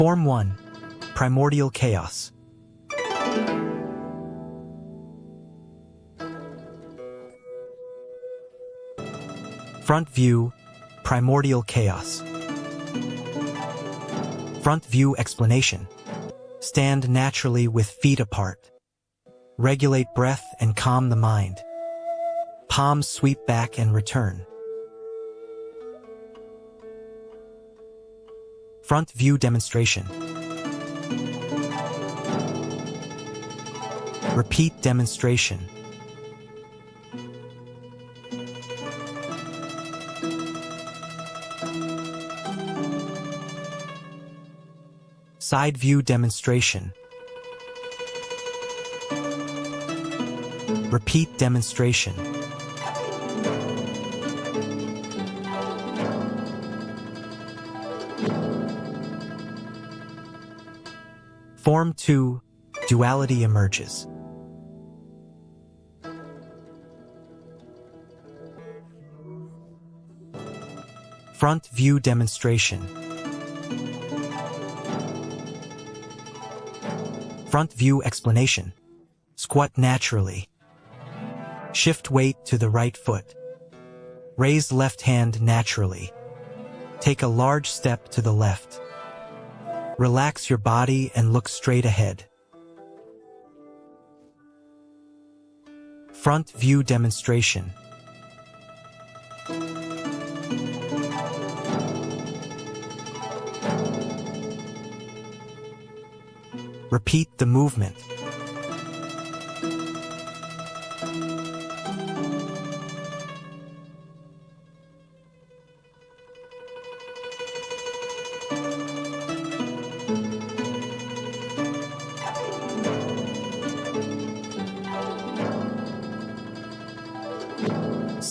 Form 1. Primordial chaos. Front view, primordial chaos. Front view explanation. Stand naturally with feet apart. Regulate breath and calm the mind. Palms sweep back and return. Front view demonstration. Repeat demonstration. Side view demonstration. Repeat demonstration. Form 2. Duality emerges. Front view demonstration. Front view explanation. Squat naturally. Shift weight to the right foot. Raise left hand naturally. Take a large step to the left. Relax your body and look straight ahead. Front view demonstration. Repeat the movement.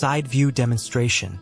Side view demonstration.